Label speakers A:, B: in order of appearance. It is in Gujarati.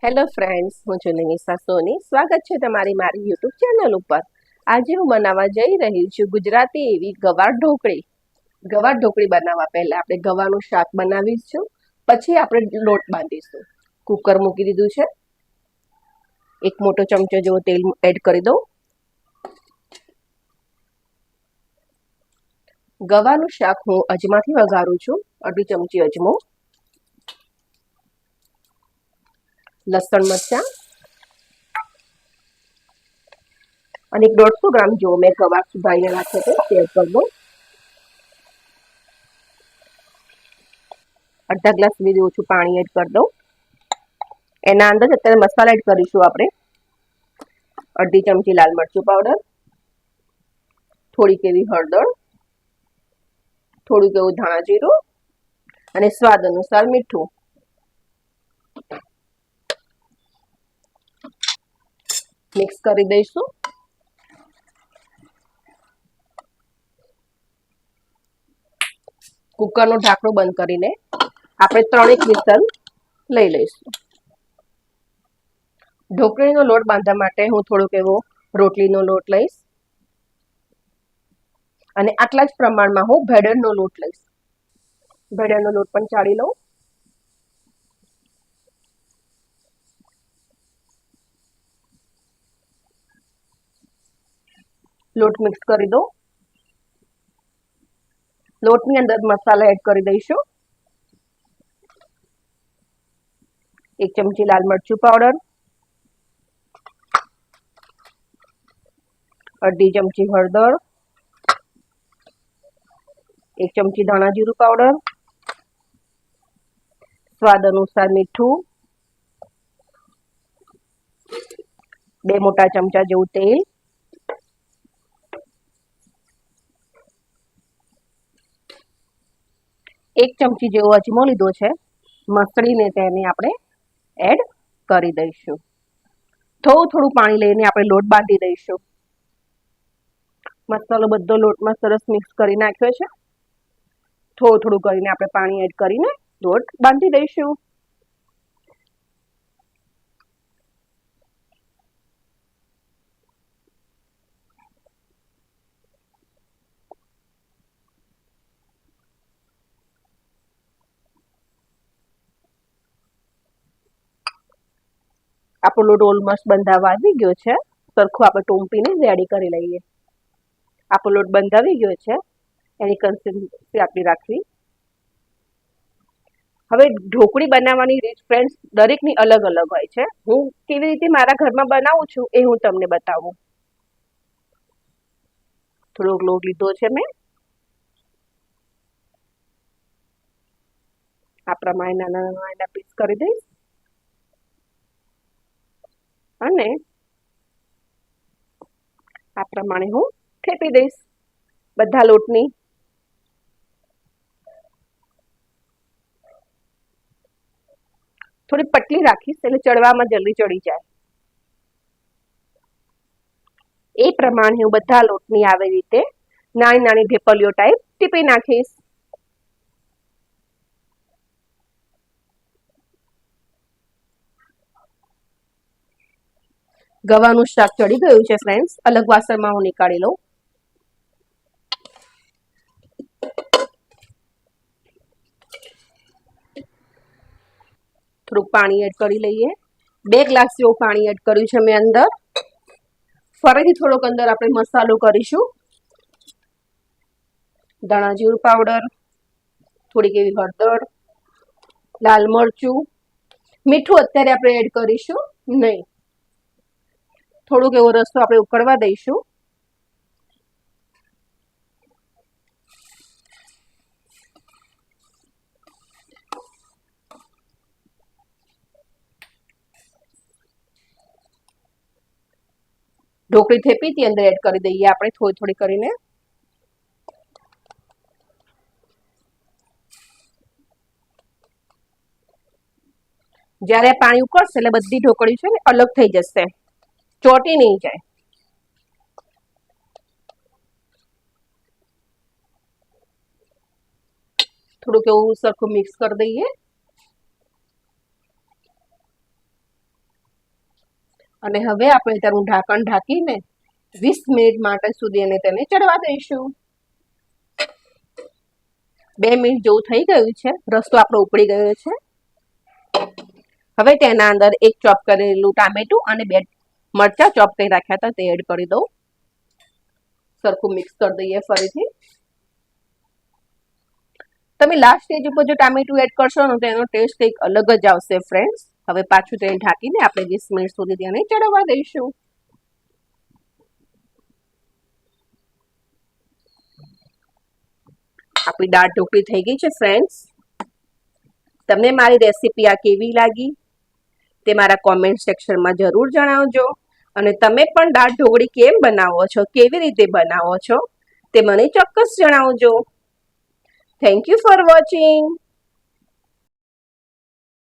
A: હેલો ફ્રેન્ડ્સ, હું છું નિમિષા સોની. સ્વાગત છે તમારી મારી યુટ્યુબ ચેનલ ઉપર. આજે હું બનાવવા જઈ રહી છું ગુજરાતી એવી ગવાર ઢોકળી. ગવાર ઢોકળી બનાવવા પહેલા આપણે ગવાનું શાક બનાવીશું, પછી આપણે લોટ બાંધીશું. કુકર મૂકી દીધું છે. એક મોટો ચમચો જેવો તેલ એડ કરી દઉં. ગવાનું શાક હું અજમાથી વઘારું છું. અડધી ચમચી અજમો, લસણ મરચાં અને 150 ગ્રામ જેવો મેં ગવાર સુધારીને રાખ્યો છે તે એડ કરી દઉં. અડધા ગ્લાસ સુધી ઓછું પાણી એડ કરી દઉં. એના અંદર અત્યારે મસાલા એડ કરીશું આપણે. અડધી ચમચી લાલ મરચું પાવડર, થોડીક એવી હળદર, થોડુંક એવું ધાણા જીરું અને સ્વાદ અનુસાર મીઠું. મિક્સ કરી દઈશું. કુકરનું ઢાંકણું બંધ કરીને આપણે 3 વિસલ લઈ લઈશું. ઢોકળીનો લોટ બાંધવા માટે હું થોડોક એવો રોટલીનો લોટ લઈશ અને આટલા જ પ્રમાણમાં હું ભેળનો લોટ લઈશ. ભેળનો લોટ પણ ચાળી લઉં. લોટ મિક્સ કરી દો. લોટની અંદર મસાલા એડ કરી દઈશું. 1 ચમચી લાલ મરચું પાવડર, અડધી ચમચી હળદર, 1 ચમચી ધાણા જીરું પાવડર, સ્વાદ અનુસાર મીઠું, 2 મોટા ચમચા જેવું તેલ, એક ચમચી જેવો અજમો લીધો છે. મસળીને તેને આપણે એડ કરી દઈશું. થોડું પાણી લઈને આપણે લોટ બાંધી દઈશું. મસાલો બધો લોટમાં સરસ મિક્સ કરી નાખ્યો છે. થોડું કરીને આપણે પાણી એડ કરીને લોટ બાંધી દઈશું. આપણો લોટ ઓલમોસ્ટ બંધાવા આવી ગયો છે. સરખું આપણે ટોપીને રેડી કરી લઈએ. આપણો લોટ બંધાવી ગયો છે. એની કન્સિસ્ટન્સી આપણી રાખવી. હવે ઢોકળી બનાવવાની રીત ફ્રેન્ડ્સ દરેકની અલગ અલગ હોય છે. હું કેવી રીતે મારા ઘરમાં બનાવું છું એ હું તમને બતાવું. થોડોક લોટ લીધો છે મેં. આ પ્રમાણે નાના પીસ કરી દઈશ અને આ પ્રમાણે હું થેપી દઈશ બધા લોટની. થોડી પતલી રાખીશ એટલે ચડવામાં જલ્દી ચડી જાય. એ પ્રમાણે હું બધા લોટની આવી રીતે નાની નાની ઢેપલીઓ ટાઈપ ટીપી નાખીશ. ગવાનું શાક ચડી ગયું છે ફ્રેન્ડ્સ. અલગ વાસણમાં હું નીકાળી લઉં. થોડુંક પાણી એડ કરી લઈએ. 2 ગ્લાસ જેવું પાણી એડ કર્યું છે મેં અંદર. ફરીથી થોડોક અંદર આપણે મસાલો કરીશું. ધાણા જીરું પાવડર, થોડીક એવી હળદર, લાલ મરચું, મીઠું અત્યારે આપણે એડ કરીશું નહીં. થોડુંક એવો રસો આપણે ઉકળવા દઈશું. ઢોકળી થેપી હતી અંદર એડ કરી દઈએ આપણે થોડી કરીને. જ્યારે પાણી ઉકળશે એટલે બધી ઢોકળી છે ને અલગ થઈ જશે, ચોટી નહીં જાય. થોડુંક એવું સરખું મિક્સ કરી દઈએ. અને હવે આપણે તેનું ઢાંકણ ઢાંકીને 20 મિનિટ માટે સુધી તેને ચડવા દઈશું. 2 મિનિટ જેવું થઈ ગયું છે. રસો આપણો ઉકળી ગયો છે. હવે તેના અંદર એક ચોપ કરેલું ટામેટું અને 2 મરચાં ચોપ કરી રાખ્યા હતા તે એડ કરી દઉં. સરખું મિક્સ કરી દઈએ ફરીથી. તમે લાસ્ટ સ્ટેજ ઉપર જો ટામેટું એડ કરશો ને તો એનો ટેસ્ટ કંઈક અલગ જ આવશે ફ્રેન્ડ્સ. હવે પાછું તેને ઢાંકીને આપણે 20 મિનિટ સુધી તેને ચડવા દઈશું. આપણી દાળ ઢોકળી થઈ ગઈ છે ફ્રેન્ડ્સ. તમને મારી રેસીપી આ કેવી લાગી તે મારા કોમેન્ટ સેક્શનમાં જરૂર જણાવજો. અને તમે પણ દાળ ઢોકળી કેમ બનાવો છો, કેવી રીતે બનાવો છો તે મને ચોક્કસ જણાવજો. Thank you for watching.